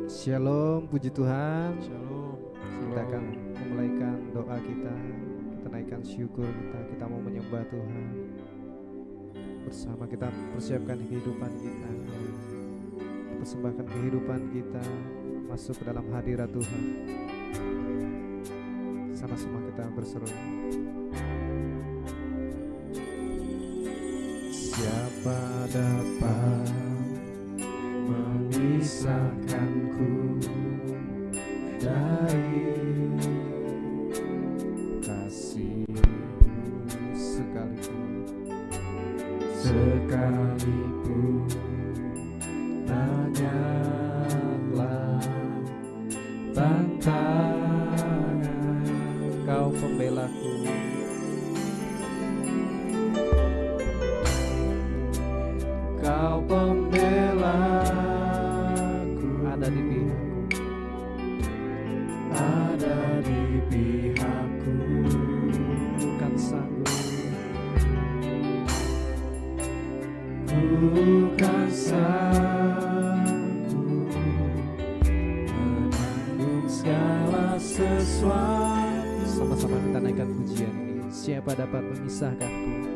Shalom, puji Tuhan. Shalom. Kita akan memulaikan doa kita. Kita naikkan syukur kita. Kita mau menyembah Tuhan. Bersama kita persiapkan kehidupan kita. Persembahkan kehidupan kita masuk ke dalam hadirat Tuhan. Sama-sama kita berseru. Siapa dapat memisahkanku dari kasih-Mu, sekalipun banyaklah tantangan, Kau pembelaku. Kau pembelaku, ada di pihakku, ada di pihakku, bukan sanggup, bukan sanggup menanggung segala sesuatu. Sama-sama kita naikkan pujian ini. Siapa dapat memisahkanku?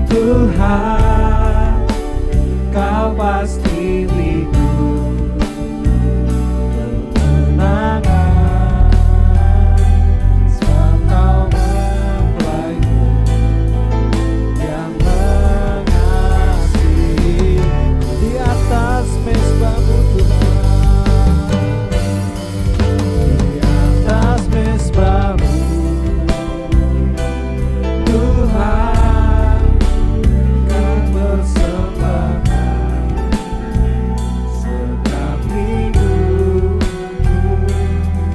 Tuhan pasti milikku, kemenangan, sebab Kau mempelaiku yang mengasihi. Di atas mezbahmu Tuhan, di atas mezbahmu Tuhan, Kau persembahkan setiap hidupku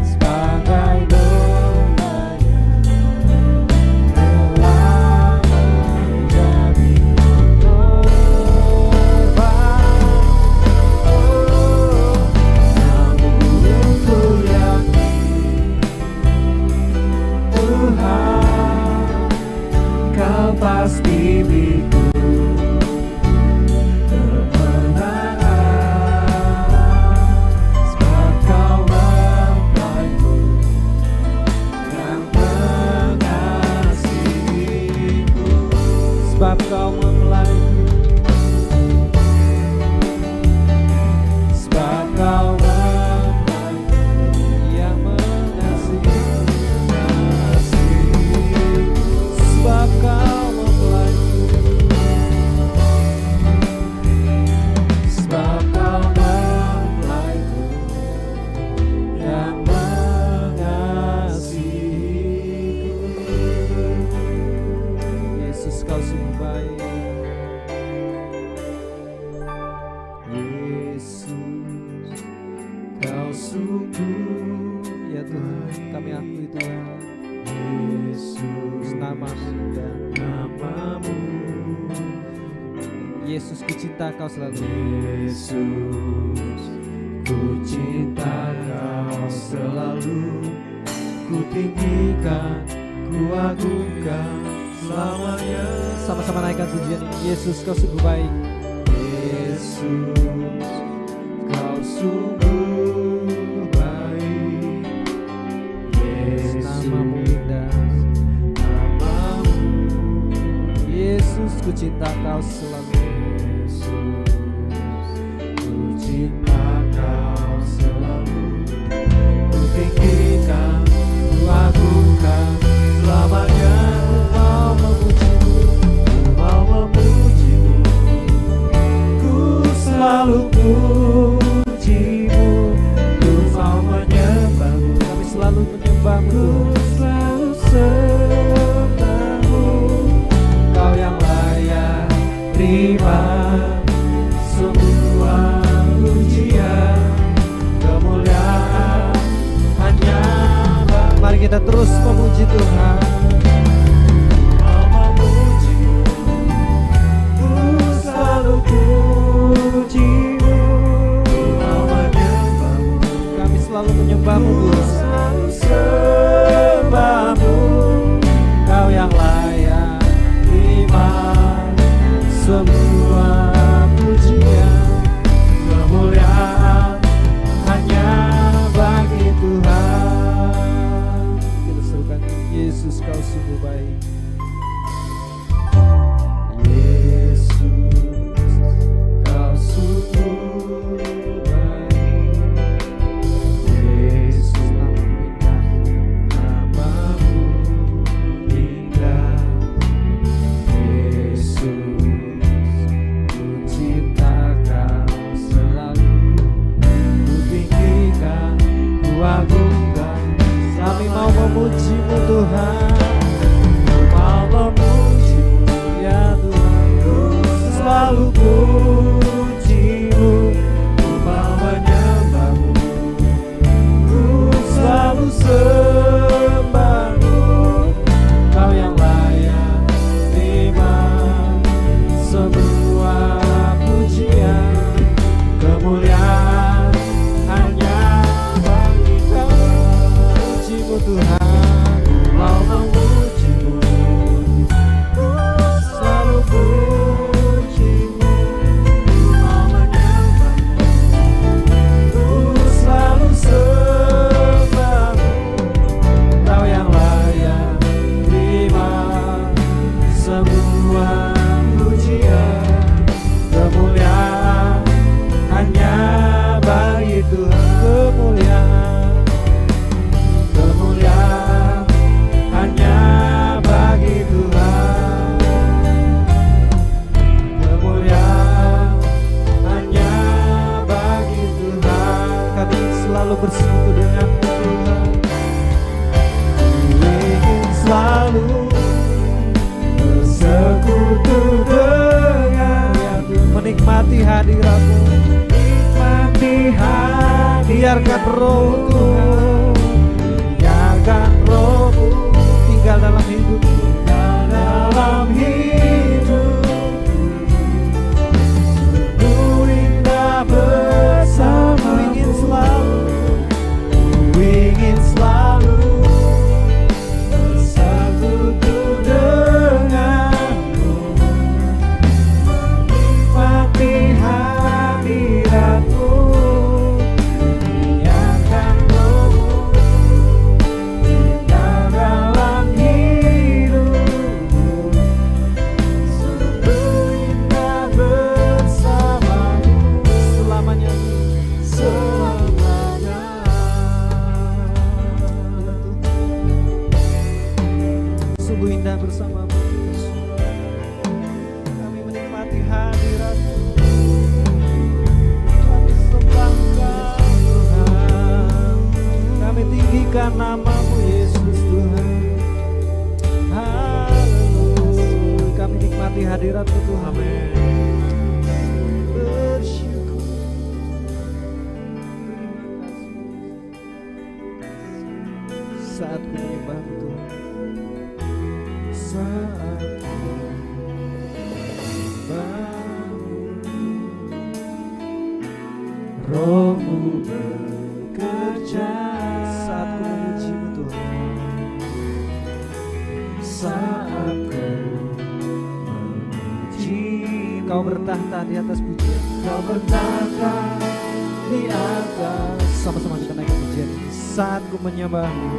sebagai domba yang rela menjadi korban. Namun ku yakin Tuhan, Kau pasti milikku, kemenangan, sebab Kau mempelaiku yang mengasihiku, sebab Kau mempelaiku, sebab Kau mempelaiku yang mengasihiku, sebab Kau mempelaiku, sebab Kau mempelaiku yang mengasihiku. Yesus, Kau sungguh baik. Yesus, Kau sungguh, ya Tuhan, kami akui Tuhan. Yesus, nama-Mu indah, nama-Mu. Yesus, ku cinta Kau selalu. Yesus, ku cinta Kau selalu. Ku tinggikan, ku agungkan selamanya. Sama-sama naikkan pujian ini. Yesus, Kau sungguh baik. Yesus, Kau sungguh baik. Yesus, nama-Mu indah, nama-Mu. Yesus, ku cinta Kau selalu. Yesus, ku cinta Kau selalu. Ku tinggikan, ku agungkan selamanya. Ku mau memuji-Mu, ku mau memuji-Mu. Ku selalu puji-Mu, ku mau menyembah-Mu. Kami selalu menyembah-Mu, ku selalu sembah-Mu. Kau yang layak terima semua pujian, kemuliaan hanya Bapa. Mari kita terus memuji Tuhan. Mau memuji-Mu, ku selalu puji-Mu. Ku mau menyembah-Mu, kami selalu menyembah-Mu, Tuhan. Selalu selalu bersekutu dengan-Mu Tuhan. Ku ingin selalu bersekutu dengan-Mu, menikmati hadirat-Mu, menikmati hadirat. Biarkan Roh Tuhan, biarkan Roh-Mu tinggal dalam hidupku, dalam hidupku. Ku indah bersama, ku ingin selalu bersekutu dengan-Mu, menikmati hadirat-Mu. Biarkan Roh-Mu tinggal dalam hidupku, sungguh indah bersama-Mu selamanya, selamanya. Sungguh indah bersama-Mu, kami menikmati hadirat-Mu, kami sembah Engkau Tuhan, kami tinggikan nama-Mu Yesus Tuhan. Haleluya, kami nikmati hadirat-Mu Tuhan. Bersyukur. Saat ku menyembah-Mu Tuhan, saat ku menyembah-Mu, Roh-Mu bekerja. Saat ku memuji-Mu Tuhan, saat ku memuji, Kau bertahta di atas pujian, Kau bertahta di atas. Sama-sama kita naikkan pujian ini. Saat ku menyembah-Mu,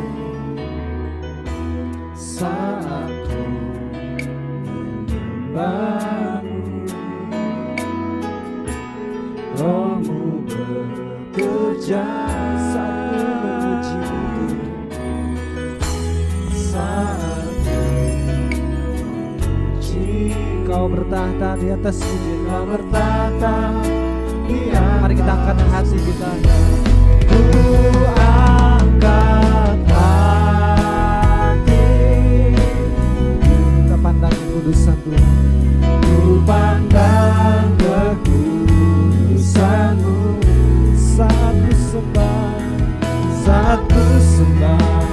saat ku menyembah-Mu, Roh-Mu bekerja. Saat ku memuji-Mu, saat ku memuji, Kau bertahta di atas pujian, Kau bertahta di atas. Mari kita angkat hati kita. Ku angkat hati, kita pandang kekudusan Tuhan. Ku pandang kekudusan-Mu. Saat ku sembah, saat ku sembah,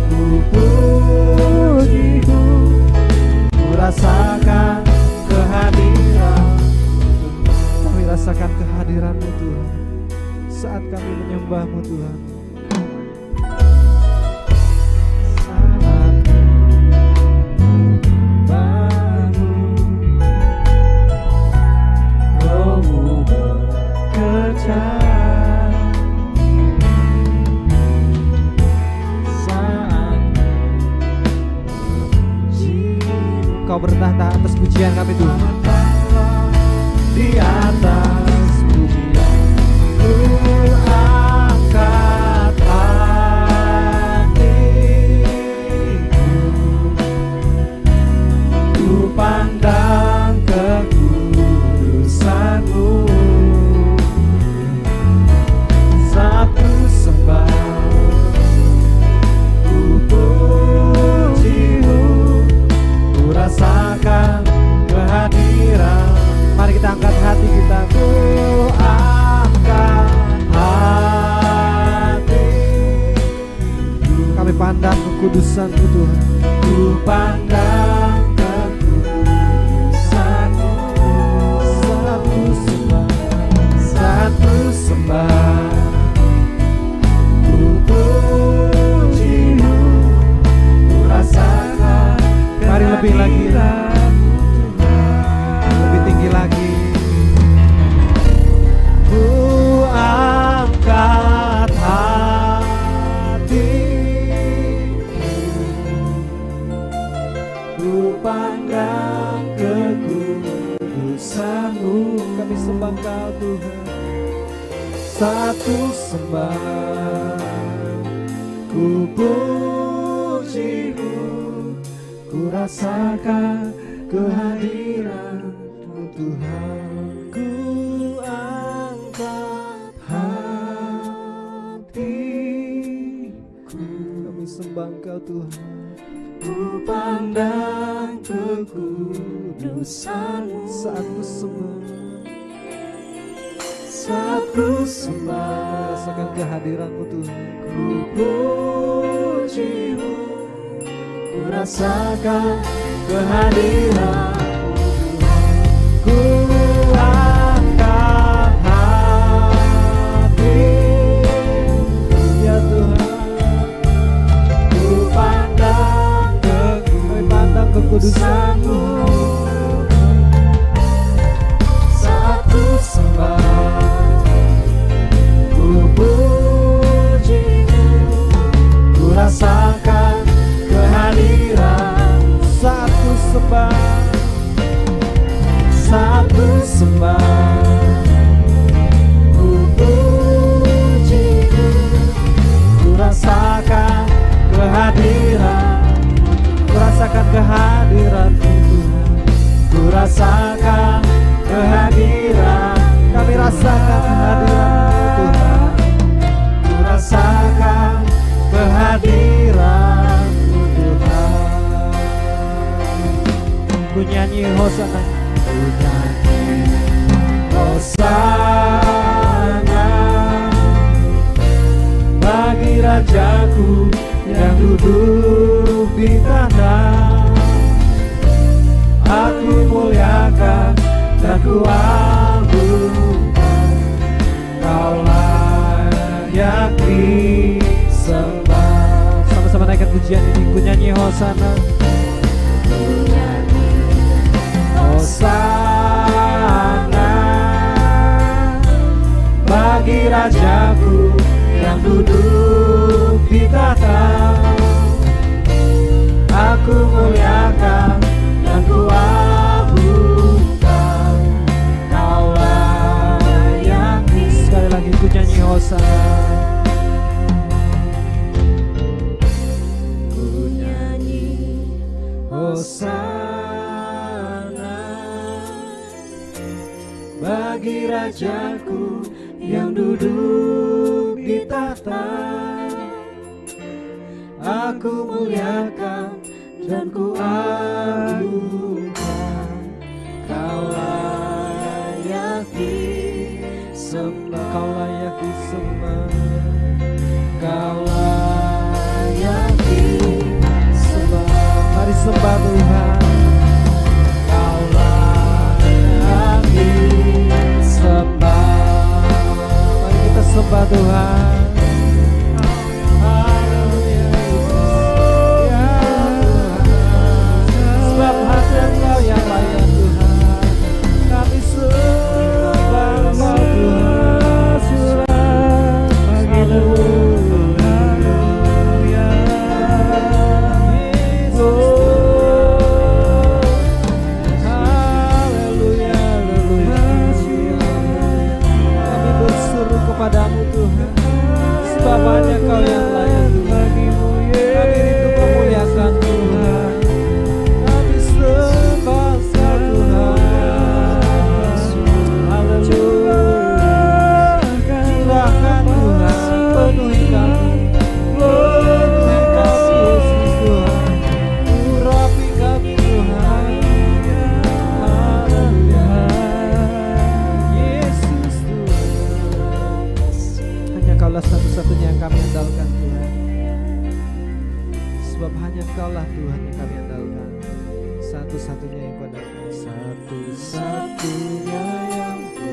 ku puji-Mu, ku rasakan kehadiran. Kami rasakan kehadiran-Mu Tuhan saat kami menyembah-Mu Tuhan. Saat menyembah-Mu, Roh-Mu bekerja. Saat memuji-Mu, Kau bertahta atas pujian kami Tuhan. Di atas pujian, ku angkat hatiku, ku pandang kekudusan-Mu. Saat ku sembah, ku puji-Mu, ku rasakan kehadiran. Mari kita angkat hati kita. Ku angkat hati, kami pandang kekudusan-Mu Tuhan. Ku pandang kekudusan-Mu. Saat ku sembah, saat ku sembah, ku puji-Mu, ku rasakan. Mari lebih lagi, lebih tinggi lagi. Ku angkat hati, ku pandang kekudusan-Mu. Kami sembah Kau Tuhan. Saat ku sembah, ku puji-Mu, ku rasakan kehadiran-Mu Tuhan. Ku angkat hati, menyembah Engkau Tuhan. Ku pandang kekudusan-Mu Saat ku sembah, saat ku sembah, rasakan kehadiran-Mu Tuhan. ku puji-Mu, ku rasakan kehadiran-Mu Tuhan. Ku angkat hati, Ya Tuhan, ku pandang kami pandang kekudusan-Mu. saat ku sembah, ku puji-Mu, ku rasakan kehadiran. Saat ku sembah, Saat ku sembah, ku puji-Mu, ku rasakan kehadiran. ku rasakan kehadiran-Mu Tuhan. Ku rasakan kehadiran. Kami rasakan kehadiran-Mu Tuhan. Ku rasakan kehadiran-Mu Tuhan. Ku nyanyi Hosana, Ku nyanyi Hosana bagi Rajaku yang duduk di tanah. Aku muliakan dan ku agungkan, Kau layak disembah. sama-sama naikkan pujian ini. Ku nyanyi Hosana, Hosana bagi Rajaku yang duduk di tahta. Aku muliakan dan ku agungkan, Kau layak disembah. sekali lagi ku nyanyi Hosana. Ku nyanyi Hosana bagi Rajaku yang duduk di tahta. Aku muliakan dan ku agungkan, Kau layak disembah. Kau layak disembah. Kau layak disembah. Mari sembah Tuhan. Kau layak disembah. Mari kita sembah Tuhan. Haleluya, ya Tuhan. Sebab hanya Engkau yang layak Tuhan. Kami sembah Engkau Tuhan. Haleluya, Haleluya, haleluya. Kami berseru kepadamu Tuhan. Sebab hanya Kau yang layak Tuhan. Kami rindu memuliakan Tuhan. Kami sembah Engkau Tuhan. Haleluya. Curahkan Tuhan, penuhi kami. Penuhi kami Yesus Tuhan. Urapi kami Tuhan. Haleluya. Yesus Tuhan. Hanya Kaulah satu-satunya yang kami andalkan Tuhan. Sebab hanya Kaulah Tuhan yang kami andalkan. Satu-satunya yang ku andalkan. satu-satunya yang ku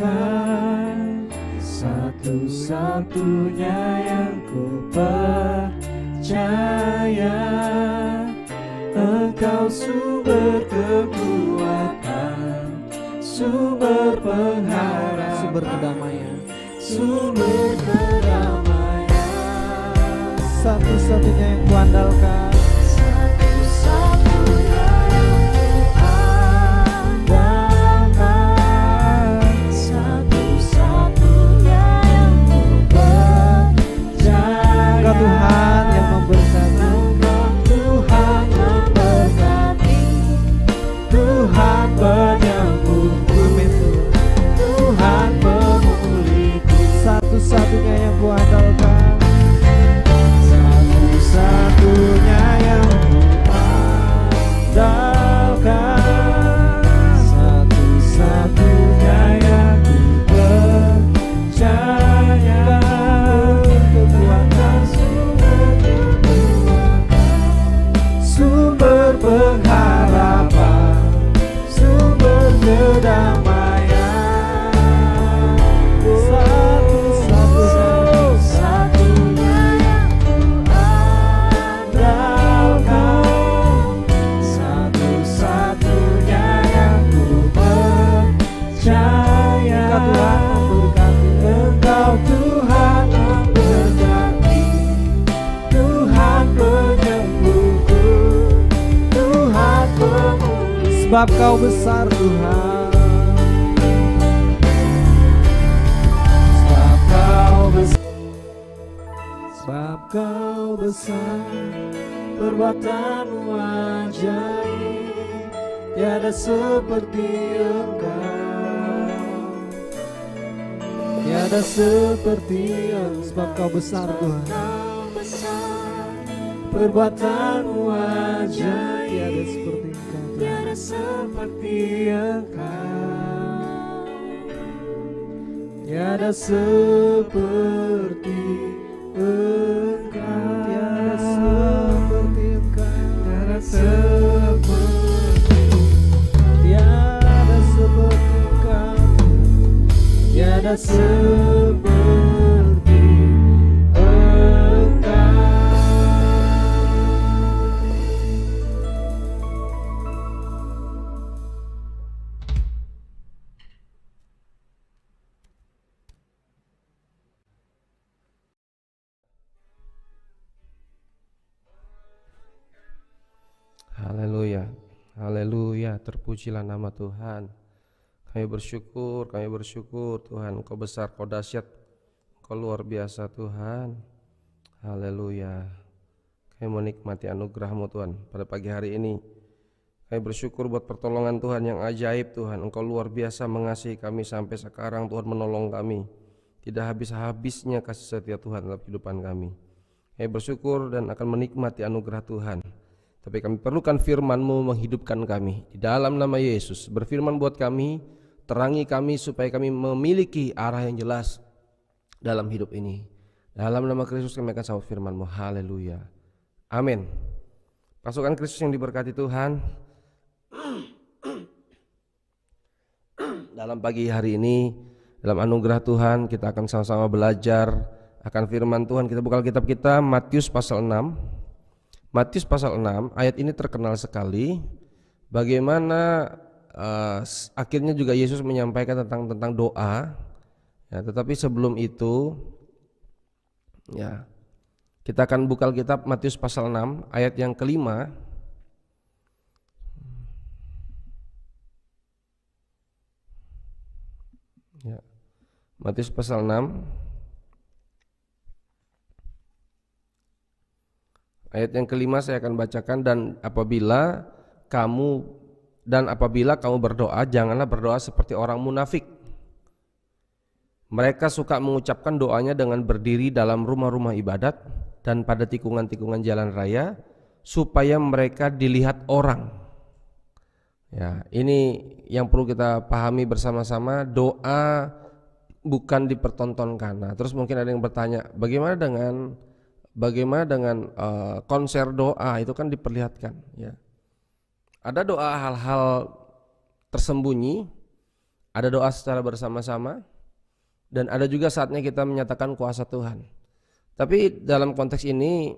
andalkan, satu-satunya yang ku percaya. Engkau sumber kekuatan, sumber pengharapan, Sumber kedamaian. sumber kedamaian. Satu-satunya yang ku andalkan. Satu-satunya yang ku andalkan, satu-satunya yang ku percaya. Engkau Tuhan yang memberkati. Engkau Tuhan memberkati, Tuhan penyembuhku, Amin Tuhan. Tuhan pemulihku. Satu-satunya yang ku andalkan. sebab Kau besar Tuhan. Sebab Kau besar, sebab Kau besar, perbuatan-Mu ajaib, tiada seperti Engkau, tiada seperti Engkau. Sebab Kau besar Tuhan, perbuatan-Mu ajaib, tiada seperti Engkau, tiada seperti Engkau, tiada seperti Engkau, tiada seperti Engkau, tiada seperti, tiada seperti Engkau, tiada seperti Haleluya, haleluya, terpujilah nama Tuhan. Kami bersyukur Tuhan, Engkau besar, Engkau dahsyat, Engkau luar biasa Tuhan. Haleluya. Kami menikmati anugerah-Mu Tuhan pada pagi hari ini. Kami bersyukur buat pertolongan Tuhan yang ajaib Tuhan. Engkau luar biasa mengasihi kami sampai sekarang Tuhan, menolong kami. Tidak habis-habisnya kasih setia Tuhan dalam kehidupan kami. Kami bersyukur dan akan menikmati anugerah Tuhan. Tapi kami perlukan firman-Mu menghidupkan kami. Di dalam nama Yesus, berfirman buat kami, terangi kami supaya kami memiliki arah yang jelas dalam hidup ini. Dalam nama Kristus kami akan sambut firman-Mu. Haleluya. Amin. Pasukan Kristus yang diberkati Tuhan, dalam pagi hari ini, dalam anugerah Tuhan, kita akan sama-sama belajar akan firman Tuhan. Kita buka kitab kita, Matius pasal 6. Matius pasal 6, ayat ini terkenal sekali. Bagaimana akhirnya juga Yesus menyampaikan tentang doa. Ya, tetapi sebelum itu, ya, kita akan buka kitab Matius pasal 6, ayat yang kelima. Ya, Matius pasal 6. Ayat yang kelima saya akan bacakan, dan apabila kamu berdoa, janganlah berdoa seperti orang munafik. Mereka suka mengucapkan doanya dengan berdiri dalam rumah-rumah ibadat dan pada tikungan-tikungan jalan raya supaya mereka dilihat orang. Ya, ini yang perlu kita pahami bersama-sama, doa bukan dipertontonkan. Nah, terus mungkin ada yang bertanya, bagaimana dengan konser doa, itu kan diperlihatkan, ya. Ada doa hal-hal tersembunyi, ada doa secara bersama-sama, dan ada juga saatnya kita menyatakan kuasa Tuhan. Tapi dalam konteks ini,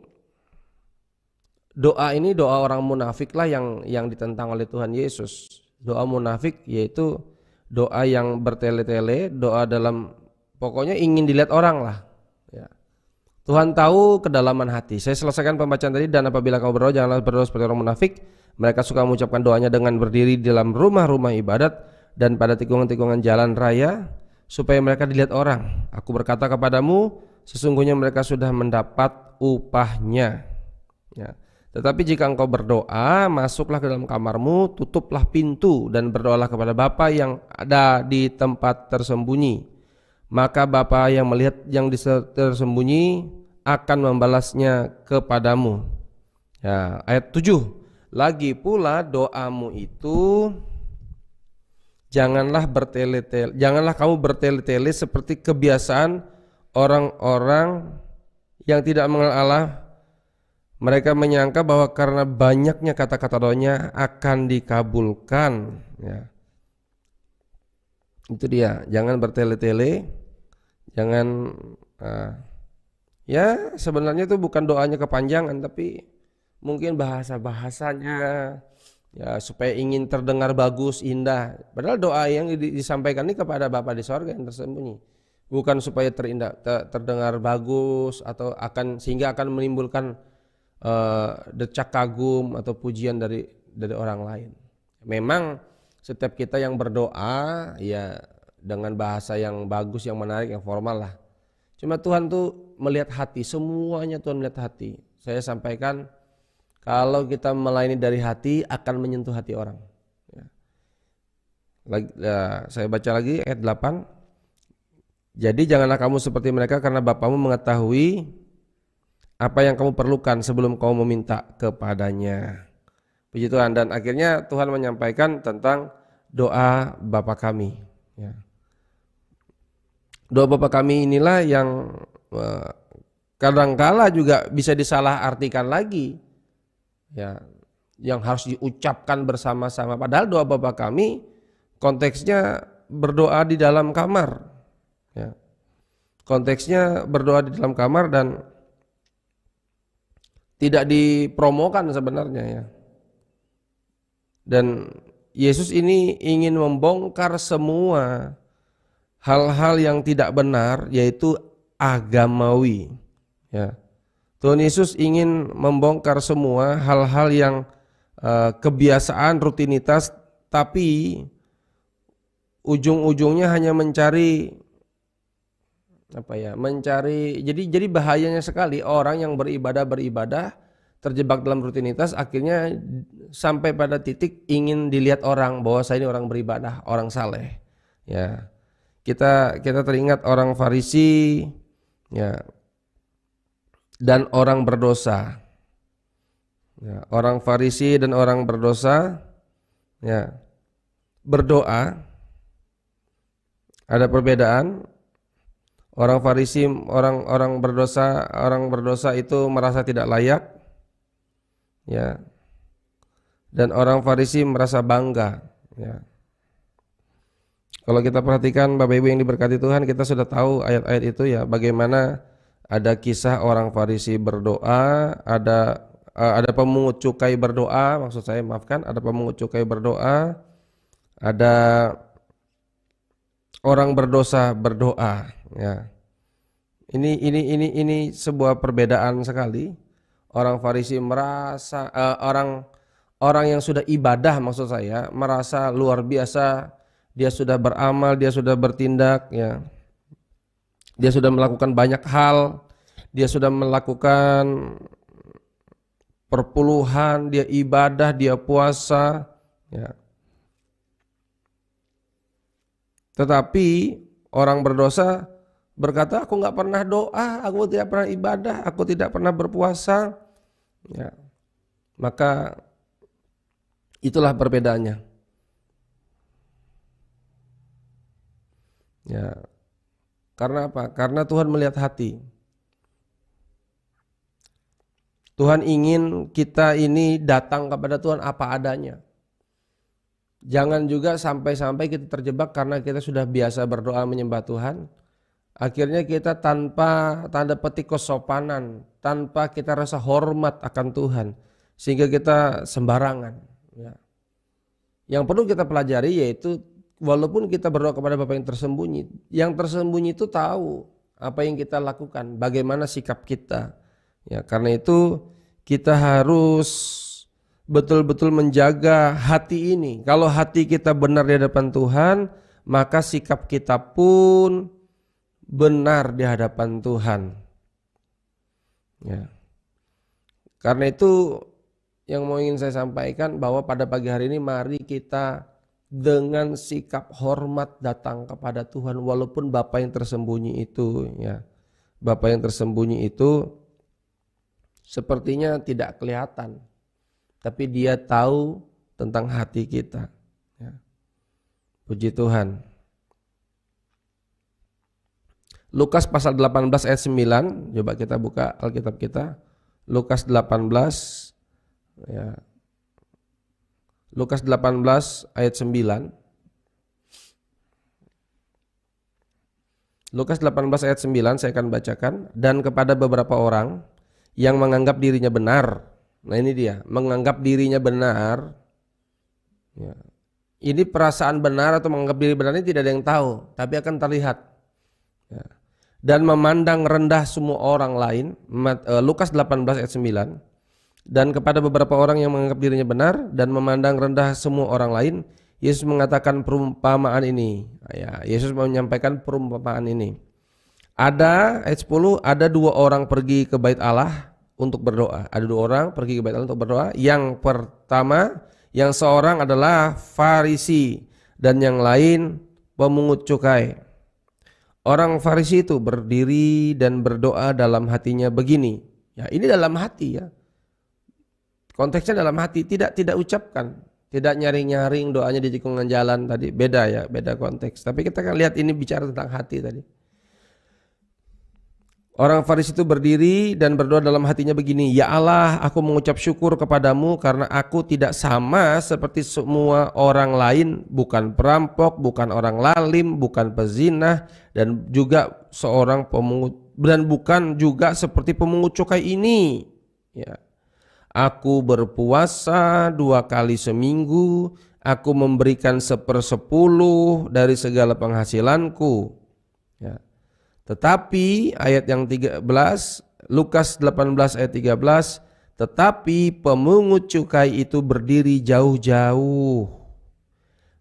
doa orang munafik lah yang ditentang oleh Tuhan Yesus. Doa munafik yaitu doa yang bertele-tele, doa dalam pokoknya ingin dilihat orang lah, ya. Tuhan tahu kedalaman hati. Saya selesaikan pembacaan tadi, dan apabila kamu berdoa, janganlah berdoa seperti orang munafik. Mereka suka mengucapkan doanya dengan berdiri di dalam rumah-rumah ibadat dan pada tikungan-tikungan jalan raya supaya mereka dilihat orang. Aku berkata kepadamu, sesungguhnya mereka sudah mendapat upahnya. Ya. Tetapi jika engkau berdoa, masuklah ke dalam kamarmu, tutuplah pintu dan berdoalah kepada Bapa yang ada di tempat tersembunyi. Maka Bapa yang melihat yang tersembunyi akan membalasnya kepadamu. Ya, ayat 7. Lagi pula doamu itu janganlah kamu bertele-tele seperti kebiasaan orang-orang yang tidak mengenal Allah. Mereka menyangka bahwa karena banyaknya kata-kata doanya akan dikabulkan. Ya. Itu dia, jangan bertele-tele, jangan ya sebenarnya itu bukan doanya kepanjangan, tapi mungkin bahasanya ya supaya ingin terdengar bagus, indah. Padahal doa yang disampaikan ini kepada Bapa di sorga yang tersembunyi, bukan supaya terdengar bagus atau sehingga akan menimbulkan decak kagum atau pujian dari orang lain. Memang setiap kita yang berdoa ya dengan bahasa yang bagus, yang menarik, yang formal lah. Cuma Tuhan tuh melihat hati, semuanya Tuhan melihat hati. Saya sampaikan kalau kita melayani dari hati akan menyentuh hati orang. Saya baca lagi ayat 8. Jadi janganlah kamu seperti mereka karena Bapamu mengetahui apa yang kamu perlukan sebelum kamu meminta kepadanya. Puji Tuhan. Dan akhirnya Tuhan menyampaikan tentang doa Bapa kami. Ya. Doa Bapa kami inilah yang kadangkala juga bisa disalahartikan lagi. Ya, yang harus diucapkan bersama-sama. Padahal doa Bapa kami konteksnya berdoa di dalam kamar. Ya. Konteksnya berdoa di dalam kamar dan tidak dipromokan sebenarnya ya. Dan Yesus ini ingin membongkar semua hal-hal yang tidak benar, yaitu agamawi. Ya. Tuhan Yesus ingin membongkar semua hal-hal yang kebiasaan, rutinitas, tapi ujung-ujungnya hanya mencari jadi bahayanya sekali orang yang beribadah terjebak dalam rutinitas, akhirnya sampai pada titik ingin dilihat orang bahwa saya ini orang beribadah, orang saleh. Ya. Kita teringat orang Farisi ya dan orang berdosa. Ya, orang Farisi dan orang berdosa ya berdoa ada perbedaan. Orang Farisi, orang berdosa itu merasa tidak layak, ya. Dan orang Farisi merasa bangga, ya. Kalau kita perhatikan Bapak Ibu yang diberkati Tuhan, kita sudah tahu ayat-ayat itu ya, bagaimana ada kisah orang Farisi berdoa, ada pemungut cukai berdoa, ada pemungut cukai berdoa, ada orang berdosa berdoa. Ya, ini sebuah perbedaan sekali. Orang Farisi merasa orang yang sudah ibadah, maksud saya, merasa luar biasa. Dia sudah beramal, dia sudah bertindak, ya. Dia sudah melakukan banyak hal. Dia sudah melakukan perpuluhan, dia ibadah, dia puasa, ya. Tetapi orang berdosa berkata, aku nggak pernah doa, aku tidak pernah ibadah, aku tidak pernah berpuasa. Ya. Maka itulah perbedaannya. Ya. Karena apa? Karena Tuhan melihat hati. Tuhan ingin kita ini datang kepada Tuhan apa adanya. Jangan juga sampai-sampai kita terjebak karena kita sudah biasa berdoa menyembah Tuhan. Akhirnya kita tanpa tanda petik kesopanan, tanpa kita rasa hormat akan Tuhan, sehingga kita sembarangan. Ya. Yang perlu kita pelajari yaitu walaupun kita berdoa kepada Bapa yang tersembunyi itu tahu apa yang kita lakukan, bagaimana sikap kita. Ya, karena itu kita harus betul-betul menjaga hati ini. Kalau hati kita benar di hadapan Tuhan, maka sikap kita pun benar di hadapan Tuhan. Ya. Karena itu yang mau ingin saya sampaikan bahwa pada pagi hari ini mari kita dengan sikap hormat datang kepada Tuhan walaupun Bapa yang tersembunyi itu, ya. Bapa yang tersembunyi itu sepertinya tidak kelihatan, tapi Dia tahu tentang hati kita. Ya. Puji Tuhan. Lukas pasal 18 ayat 9, coba kita buka Alkitab kita. Lukas 18 ya. Lukas 18 ayat 9. Lukas 18 ayat 9 saya akan bacakan. Dan kepada beberapa orang yang menganggap dirinya benar. Nah ini dia, menganggap dirinya benar. Ya. Ini perasaan benar atau menganggap diri benar ini tidak ada yang tahu, tapi akan terlihat. Ya. Dan memandang rendah semua orang lain. Lukas 18 ayat 9. Dan kepada beberapa orang yang menganggap dirinya benar dan memandang rendah semua orang lain, Yesus mengatakan perumpamaan ini. Ya, Yesus menyampaikan perumpamaan ini. Ada ayat 10, ada 2 orang pergi ke bait Allah untuk berdoa. Ada 2 orang pergi ke bait Allah untuk berdoa. Yang pertama, yang seorang adalah Farisi dan yang lain pemungut cukai. Orang Farisi itu berdiri dan berdoa dalam hatinya begini. Ya, ini dalam hati ya. Konteksnya dalam hati, tidak ucapkan, tidak nyaring-nyaring doanya di tikungan jalan tadi, beda ya, beda konteks. Tapi kita kan lihat ini bicara tentang hati tadi. Orang Farisi itu berdiri dan berdoa dalam hatinya begini, ya Allah, aku mengucap syukur kepadamu karena aku tidak sama seperti semua orang lain, bukan perampok, bukan orang lalim, bukan pezinah, dan juga seorang pemungut, dan bukan juga seperti pemungut cukai ini. Ya. Aku berpuasa 2 kali seminggu, aku memberikan 1/10 dari segala penghasilanku. Ya. Tetapi ayat yang 13, Lukas 18 ayat 13, tetapi pemungut cukai itu berdiri jauh-jauh.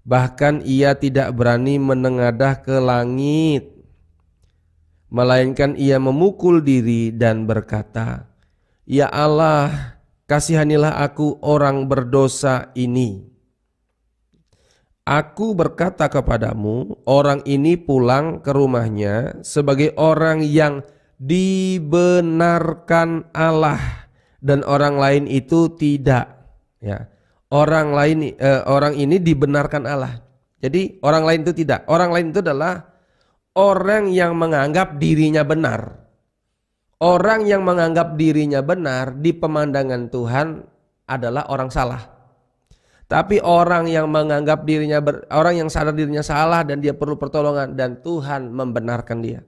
Bahkan ia tidak berani menengadah ke langit, melainkan ia memukul diri dan berkata, ya Allah, kasihanilah aku orang berdosa ini. Aku berkata kepadamu, orang ini pulang ke rumahnya sebagai orang yang dibenarkan Allah dan orang lain itu tidak. Ya, orang ini dibenarkan Allah. Jadi orang lain itu tidak. Orang lain itu adalah orang yang menganggap dirinya benar. Orang yang menganggap dirinya benar di pemandangan Tuhan adalah orang salah. Tapi orang yang menganggap dirinya orang yang sadar dirinya salah dan dia perlu pertolongan dan Tuhan membenarkan dia.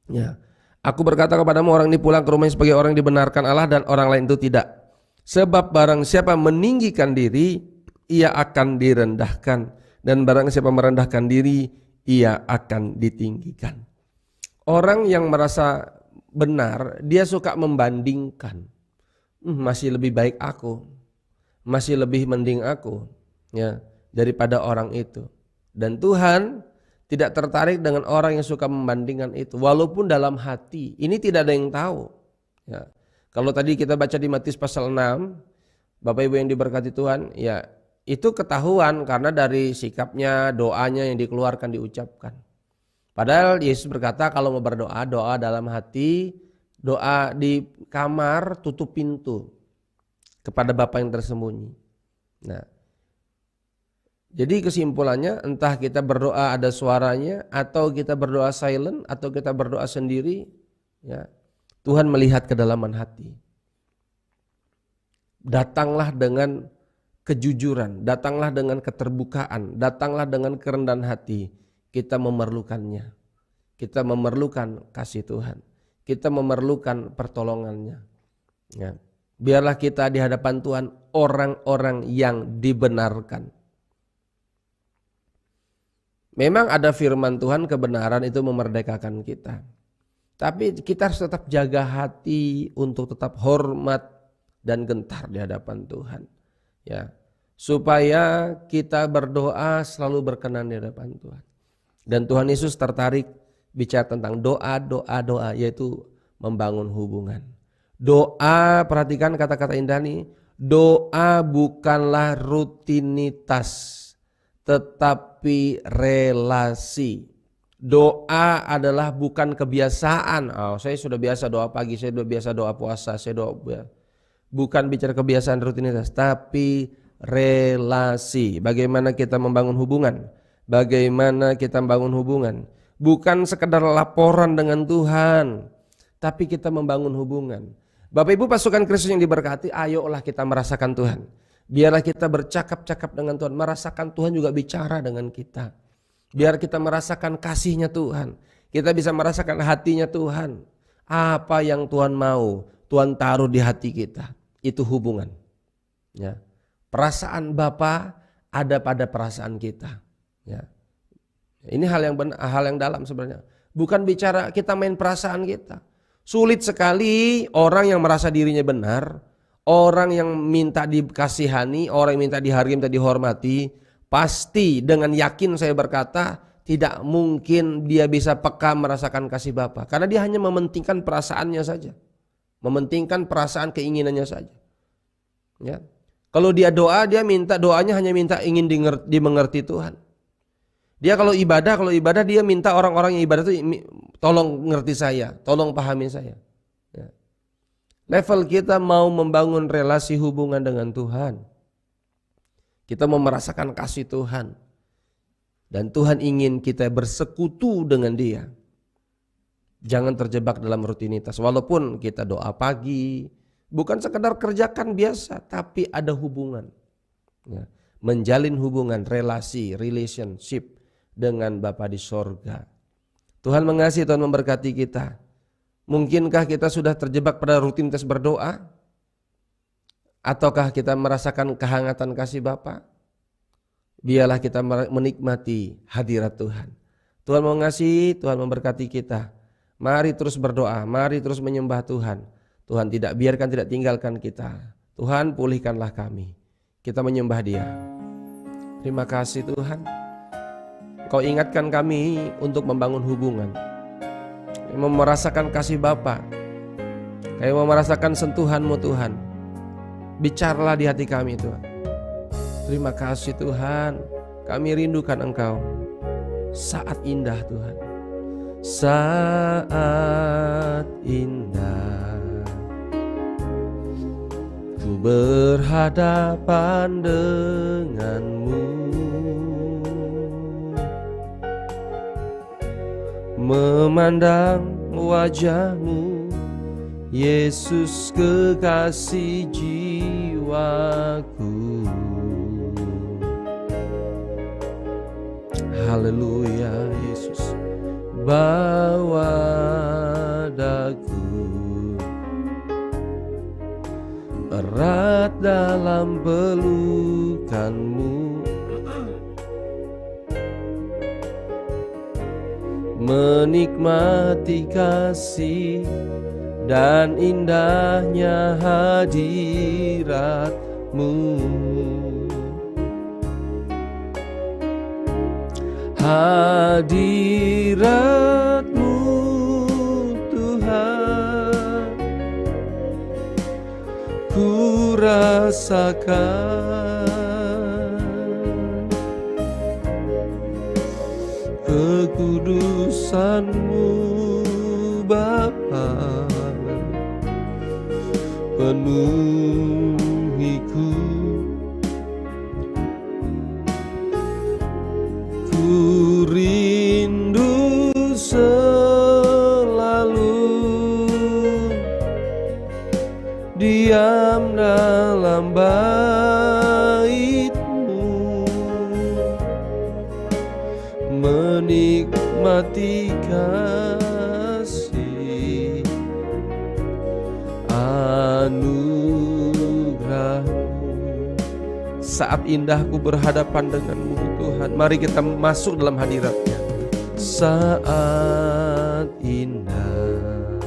Ya. Aku berkata kepadamu, orang ini pulang ke rumahnya sebagai orang yang dibenarkan Allah dan orang lain itu tidak. Sebab barang siapa meninggikan diri, ia akan direndahkan, dan barang siapa merendahkan diri, ia akan ditinggikan. Orang yang merasa benar, dia suka membandingkan. Masih lebih baik aku, masih lebih mending aku, ya, daripada orang itu. Dan Tuhan tidak tertarik dengan orang yang suka membandingkan itu, walaupun dalam hati ini tidak ada yang tahu. Ya. Kalau tadi kita baca di Matius pasal 6, Bapak Ibu yang diberkati Tuhan, ya itu ketahuan karena dari sikapnya, doanya yang dikeluarkan, diucapkan. Padahal Yesus berkata kalau mau berdoa, doa dalam hati, doa di kamar, tutup pintu kepada Bapa yang tersembunyi. Nah, jadi kesimpulannya entah kita berdoa ada suaranya atau kita berdoa silent atau kita berdoa sendiri, ya, Tuhan melihat kedalaman hati. Datanglah dengan kejujuran, datanglah dengan keterbukaan, datanglah dengan kerendahan hati. Kita memerlukannya, kita memerlukan kasih Tuhan, kita memerlukan pertolongannya. Ya. Biarlah kita di hadapan Tuhan orang-orang yang dibenarkan. Memang ada firman Tuhan, kebenaran itu memerdekakan kita. Tapi kita harus tetap jaga hati untuk tetap hormat dan gentar di hadapan Tuhan. Ya, supaya kita berdoa selalu berkenan di hadapan Tuhan. Dan Tuhan Yesus tertarik bicara tentang doa, yaitu membangun hubungan. Doa, perhatikan kata-kata indah nih, doa bukanlah rutinitas, tetapi relasi. Doa adalah bukan kebiasaan. Saya sudah biasa doa pagi, saya sudah biasa doa puasa, saya doa. Bukan bicara kebiasaan rutinitas, tapi relasi. Bagaimana kita membangun hubungan? Bagaimana kita membangun hubungan? Bukan sekedar laporan dengan Tuhan, tapi kita membangun hubungan. Bapak Ibu pasukan Kristus yang diberkati, ayolah kita merasakan Tuhan. Biarlah kita bercakap-cakap dengan Tuhan, merasakan Tuhan juga bicara dengan kita. Biar kita merasakan kasihnya Tuhan, kita bisa merasakan hatinya Tuhan. Apa yang Tuhan mau, Tuhan taruh di hati kita, itu hubungan. Ya. Perasaan Bapa ada pada perasaan kita. Ya. Ini hal yang benar, hal yang dalam sebenarnya. Bukan bicara kita main perasaan kita. Sulit sekali orang yang merasa dirinya benar, orang yang minta dikasihani, orang yang minta dihargai, minta dihormati, pasti dengan yakin saya berkata, tidak mungkin dia bisa peka merasakan kasih Bapa. Karena dia hanya mementingkan perasaannya saja. Mementingkan perasaan keinginannya saja. Ya. Kalau dia doa, dia minta doanya hanya minta ingin dimengerti Tuhan. Dia kalau ibadah dia minta orang-orang yang ibadah itu tolong ngerti saya, tolong pahami saya. Ya. Level kita mau membangun relasi hubungan dengan Tuhan. Kita mau merasakan kasih Tuhan. Dan Tuhan ingin kita bersekutu dengan Dia. Jangan terjebak dalam rutinitas. Walaupun kita doa pagi, bukan sekedar kerjakan biasa, tapi ada hubungan. Ya. Menjalin hubungan, relasi, relationship dengan Bapa di sorga. Tuhan mengasihi, Tuhan memberkati kita. Mungkinkah kita sudah terjebak pada rutinitas berdoa? Ataukah kita merasakan kehangatan kasih Bapa? Biarlah kita menikmati hadirat Tuhan. Tuhan mengasihi, Tuhan memberkati kita. Mari terus berdoa, mari terus menyembah Tuhan. Tuhan tidak biarkan, tidak tinggalkan kita. Tuhan pulihkanlah kami. Kita menyembah Dia. Terima kasih Tuhan. Kau ingatkan kami untuk membangun hubungan. Kami merasakan kasih Bapa. Kami mau merasakan sentuhan-Mu Tuhan. Bicaralah di hati kami Tuhan. Terima kasih Tuhan. Kami rindukan Engkau. Saat indah Tuhan. Saat indah ku berhadapan denganmu, memandang wajah-Mu, Yesus kekasih jiwaku. Haleluya Yesus, bawa daku erat dalam pelukan-Mu, menikmati kasih dan indahnya hadirat-Mu. Hadirat-Mu Tuhan, ku rasakan kekudusan-Mu Bapa, penuhiku. Ku rindu selalu diam dalam bait-Mu, menikmati kasih anugerah-Mu. Saat indah ku berhadapan dengan-Mu Tuhan. Mari kita masuk dalam hadirat-Nya. Saat indah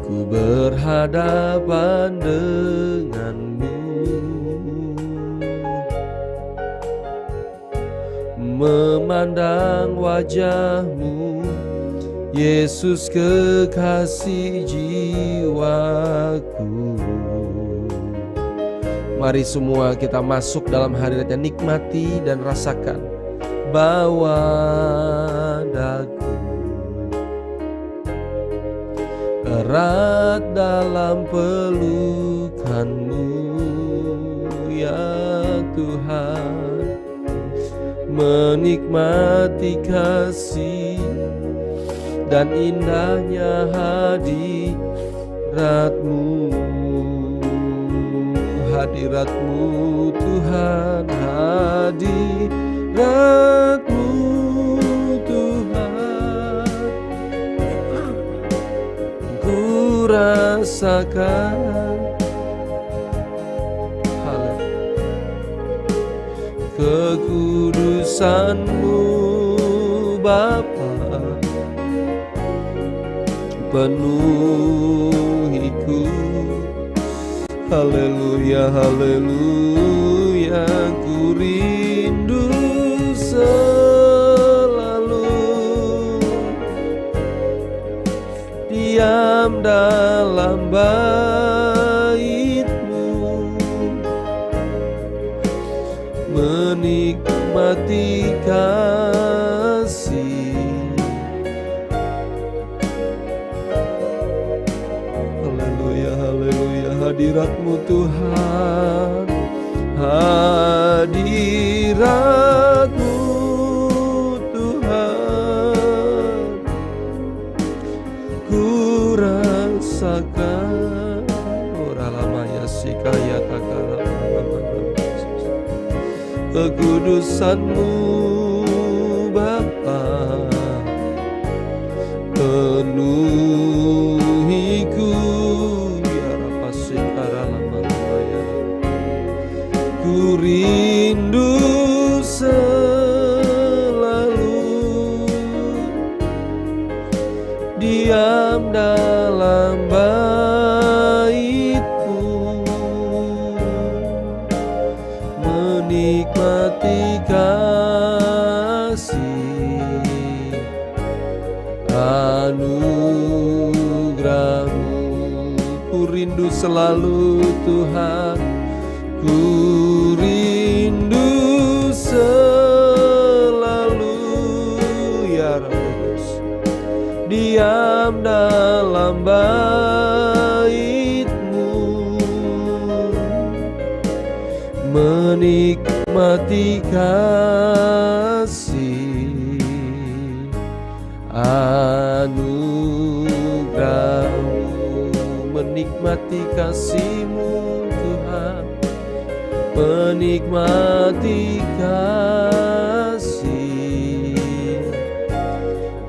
ku berhadapan dengan-Mu, memandang wajah-Mu, Yesus kekasih jiwaku. Mari semua kita masuk dalam hadirat-Nya, nikmati dan rasakan. Bawa daku erat dalam pelukan-Mu ya Tuhan, menikmati kasih dan indahnya hadirat-Mu. Hadirat-Mu Tuhan, hadirat-Mu Tuhan, ku rasakan kekudusan-Mu Bapa, penuhiku. Haleluya, haleluya, ku rindu selalu diam dalam bait-Mu, menikmati kasih. Haleluya, haleluya, hadirat-Mu Tuhan, hadirat-Mu Tuhan, ku rasakan oralamaya sikaya takara kekudusan-Mu Bapa, penuhiku ya rapasikara lamaya, ku rindu selalu diam dalam bait-Mu, menikmati kasih anugerah-Mu. Ku rindu selalu Tuhan, ku rindu selalu ya Roh Kudus, diam dalam bait-Mu, menikmati kasih anugerah-Mu, menikmati kasih-Mu Tuhan, menikmati kasih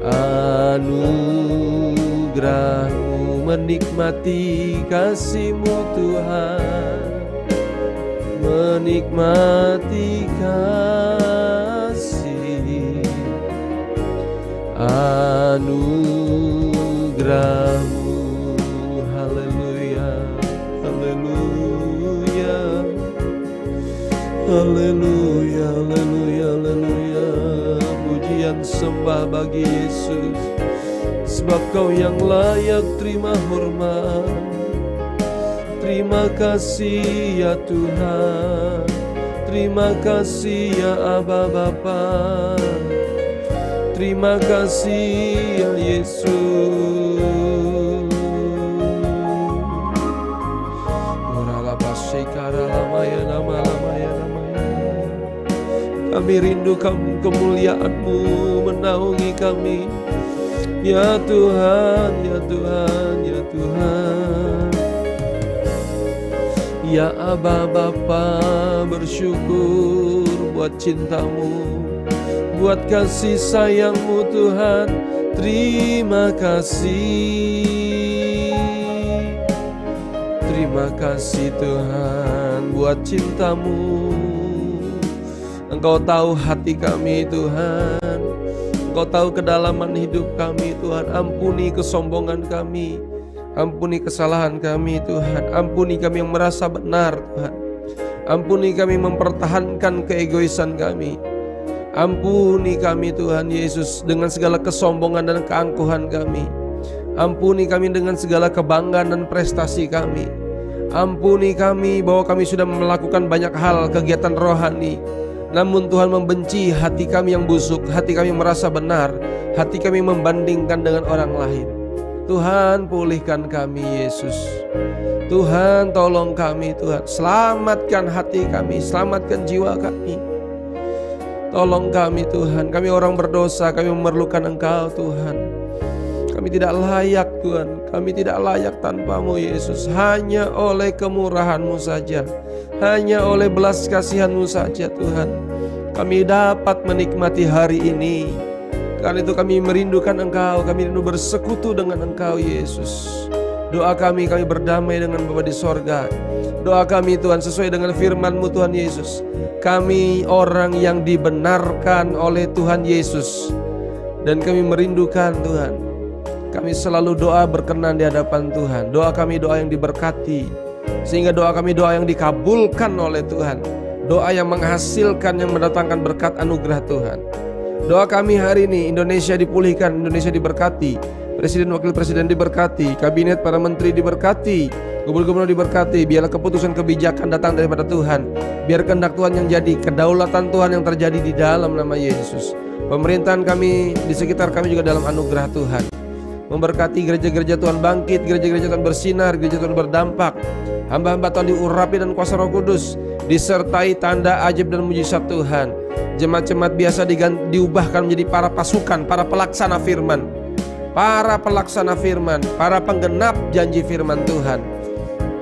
anugerah-Mu, menikmati kasih-Mu Tuhan, menikmati kasih anugerah-Mu. Haleluya, haleluya, haleluya, haleluya, haleluya. Pujian sembah bagi Yesus, sebab Kau yang layak terima hormat. Terima kasih ya Tuhan, terima kasih ya Aba Bapa, terima kasih ya Yesus. Kami rindu kemuliaan-Mu menaungi kami, ya Tuhan, ya Tuhan, ya Tuhan. Ya Aba Bapa, bersyukur buat cinta-Mu, buat kasih sayang-Mu Tuhan. Terima kasih, terima kasih Tuhan buat cinta-Mu. Engkau tahu hati kami Tuhan, Engkau tahu kedalaman hidup kami Tuhan. Ampuni kesombongan kami, ampuni kesalahan kami Tuhan. Ampuni kami yang merasa benar Tuhan. Ampuni kami mempertahankan keegoisan kami. Ampuni kami Tuhan Yesus dengan segala kesombongan dan keangkuhan kami. Ampuni kami dengan segala kebanggaan dan prestasi kami. Ampuni kami bahwa kami sudah melakukan banyak hal kegiatan rohani, namun Tuhan membenci hati kami yang busuk, hati kami merasa benar, hati kami membandingkan dengan orang lain. Tuhan, pulihkan kami Yesus. Tuhan, tolong kami Tuhan. Selamatkan hati kami, selamatkan jiwa kami. Tolong kami Tuhan, kami orang berdosa, kami memerlukan Engkau Tuhan. Kami tidak layak Tuhan, kami tidak layak tanpa-Mu Yesus. Hanya oleh kemurahan-Mu saja, hanya oleh belas kasihan-Mu saja Tuhan, kami dapat menikmati hari ini. Karena itu kami merindukan Engkau, kami rindu bersekutu dengan Engkau Yesus. Doa kami berdamai dengan Bapa di sorga. Doa kami Tuhan sesuai dengan firman-Mu Tuhan Yesus. Kami orang yang dibenarkan oleh Tuhan Yesus, dan kami merindukan Tuhan Kami selalu doa berkenan di hadapan Tuhan. Doa kami doa yang diberkati, sehingga doa kami doa yang dikabulkan oleh Tuhan. Doa yang menghasilkan, yang mendatangkan berkat anugerah Tuhan. Doa kami hari ini, Indonesia dipulihkan, Indonesia diberkati, Presiden Wakil Presiden diberkati, Kabinet para Menteri diberkati, Gubernur diberkati. Biarlah keputusan kebijakan datang daripada Tuhan. Biar kehendak Tuhan yang jadi, kedaulatan Tuhan yang terjadi di dalam nama Yesus. Pemerintahan kami di sekitar kami juga dalam anugerah Tuhan. Memberkati gereja-gereja Tuhan bangkit, gereja-gereja Tuhan bersinar, gereja Tuhan berdampak. Hamba-hamba Tuhan diurapi dan kuasa Roh Kudus, disertai tanda ajaib dan mujizat Tuhan. Jemaat-jemaat biasa diubahkan menjadi para pasukan, para pelaksana firman, para pelaksana firman, para penggenap janji firman Tuhan.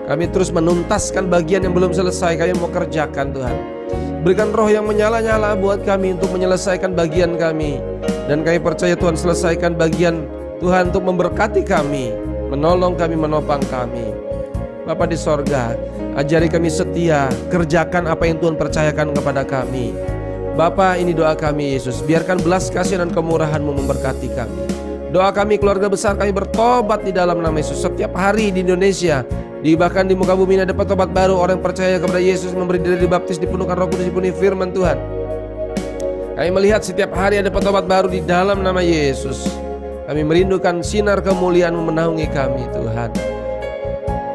Kami terus menuntaskan bagian yang belum selesai, kami mau kerjakan Tuhan. Berikan roh yang menyala-nyala buat kami untuk menyelesaikan bagian kami. Dan kami percaya Tuhan selesaikan bagian Tuhan untuk memberkati kami, menolong kami, menopang kami. Bapa di sorga, ajari kami setia, kerjakan apa yang Tuhan percayakan kepada kami. Bapa, ini doa kami Yesus, biarkan belas kasihan dan kemurahan-Mu memberkati kami. Doa kami keluarga besar kami bertobat di dalam nama Yesus. Setiap hari di Indonesia, bahkan di muka bumi ini ada tobat baru. Orang yang percaya kepada Yesus, memberi diri dibaptis, dipenuhkan Roh Kudus, dipenuhi firman Tuhan. Kami melihat setiap hari ada tobat baru di dalam nama Yesus. Kami merindukan sinar kemuliaan-Mu menaungi kami Tuhan.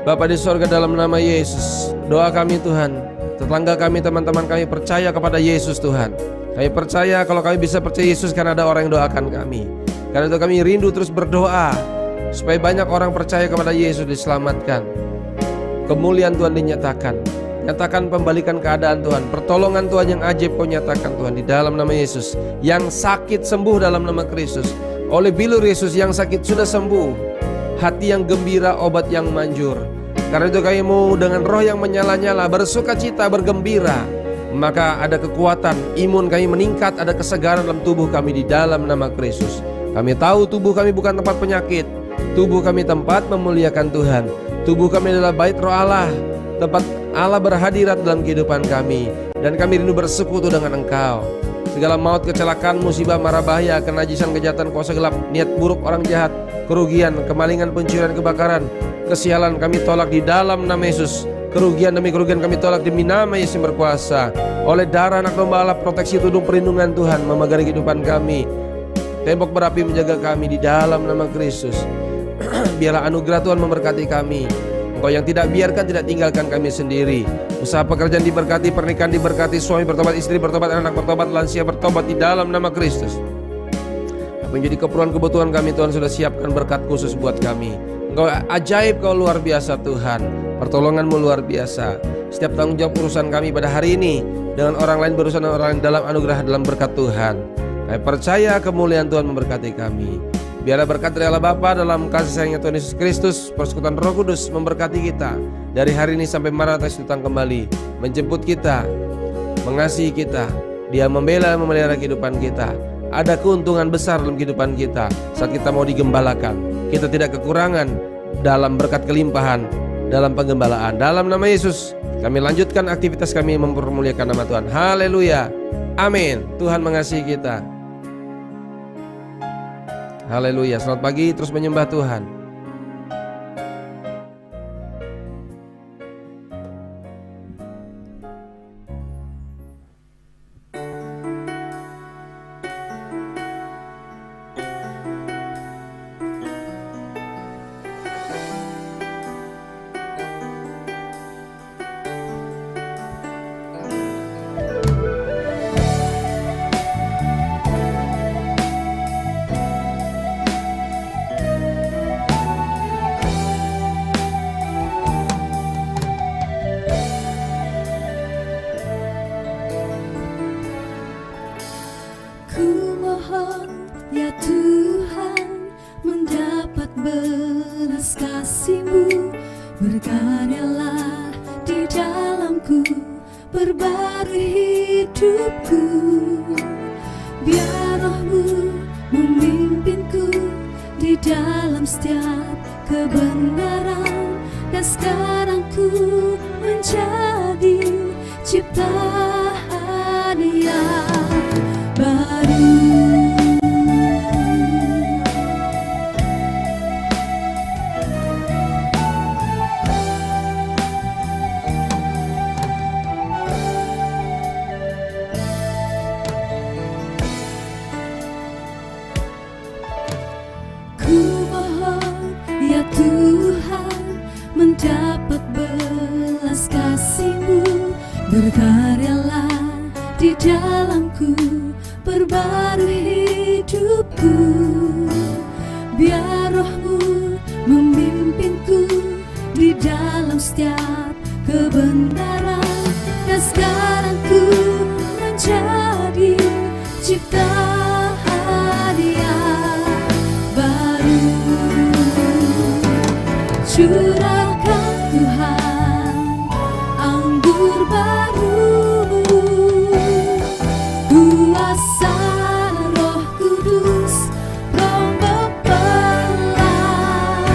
Bapa di sorga, dalam nama Yesus, doa kami Tuhan, tetangga kami, teman-teman kami percaya kepada Yesus Tuhan. Kami percaya kalau kami bisa percaya Yesus karena ada orang yang doakan kami. Karena itu kami rindu terus berdoa supaya banyak orang percaya kepada Yesus, diselamatkan. Kemuliaan Tuhan dinyatakan. Nyatakan pembalikan keadaan Tuhan, pertolongan Tuhan yang ajaib Kau nyatakan Tuhan di dalam nama Yesus. Yang sakit sembuh dalam nama Kristus. Oleh bilur Yesus yang sakit sudah sembuh. Hati yang gembira, obat yang manjur. Karena itu kami mau dengan roh yang menyala-nyala, bersuka cita, bergembira. Maka ada kekuatan, imun kami meningkat, ada kesegaran dalam tubuh kami di dalam nama Kristus. Kami tahu tubuh kami bukan tempat penyakit. Tubuh kami tempat memuliakan Tuhan. Tubuh kami adalah bait roh Allah, tempat Allah berhadirat dalam kehidupan kami. Dan kami rindu bersekutu dengan Engkau. Segala maut, kecelakaan, musibah, mara bahaya, kenajisan, kejahatan, kuasa gelap, niat buruk orang jahat, kerugian, kemalingan, pencurian, kebakaran, kesialan kami tolak di dalam nama Yesus. Kerugian demi kerugian kami tolak demi nama Yesus yang berkuasa. Oleh darah Anak Domba Allah, proteksi, tudung perlindungan Tuhan memagari kehidupan kami. Tembok berapi menjaga kami di dalam nama Kristus. Biarlah anugerah Tuhan memberkati kami. Engkau yang tidak biarkan, tidak tinggalkan kami sendiri. Usaha pekerjaan diberkati, pernikahan diberkati, suami bertobat, istri bertobat, anak bertobat, lansia bertobat di dalam nama Kristus. Apa yang jadi keperluan kebutuhan kami Tuhan sudah siapkan berkat khusus buat kami. Engkau ajaib, Kau luar biasa Tuhan. Pertolongan-Mu luar biasa. Setiap tanggung jawab urusan kami pada hari ini dengan orang lain berurusan dengan orang lain dalam anugerah, dalam berkat Tuhan. Kami percaya kemuliaan Tuhan memberkati kami. Biarlah berkat dari Allah Bapa dalam kasih sayangnya Tuhan Yesus Kristus, persekutuan Roh Kudus memberkati kita dari hari ini sampai Maranatha datang kembali, menjemput kita, mengasihi kita. Dia membela dan memelihara kehidupan kita. Ada keuntungan besar dalam kehidupan kita saat kita mau digembalakan. Kita tidak kekurangan dalam berkat kelimpahan dalam penggembalaan. Dalam nama Yesus kami lanjutkan aktivitas kami mempermuliakan nama Tuhan. Haleluya, amin. Tuhan mengasihi kita. Haleluya, selamat pagi, terus menyembah Tuhan. Berkaryalah di dalamku, perbarui hidupku. Biar Roh-Mu memimpinku di dalam setiap kebenaran. Dan sekarang ku menjadi ciptaan yang baru. baru hidupku. Biar roh-Mu memimpinku di dalam setiap kebenaran. Dan sekarang ku menjadi ciptaan yang baru. Curahkan Tuhan anggur baru-Mu, kuasa Roh Kudus rombak pelan,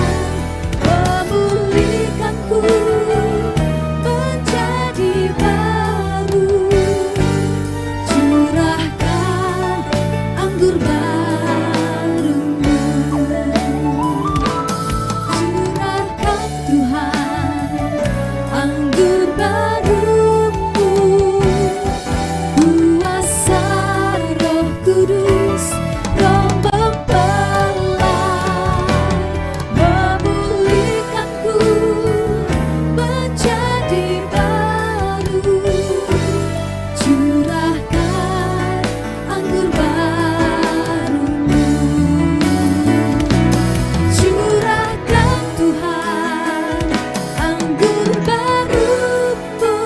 memulihkanku menjadi baru. Curahkan anggur baru-Mu, curahkan Tuhan anggur baru-Mu, kuasa Roh Kudus rombak pelan, memulihkanku menjadi baru. Curahkan anggur baru-Mu, curahkan Tuhan anggur baru-Mu,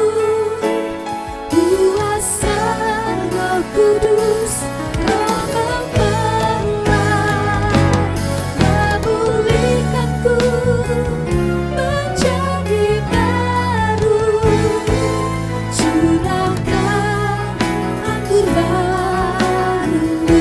kuasa Roh Kudus rombak pelan, memulihkanku menjadi baru. Curahkan anggur baru-Mu.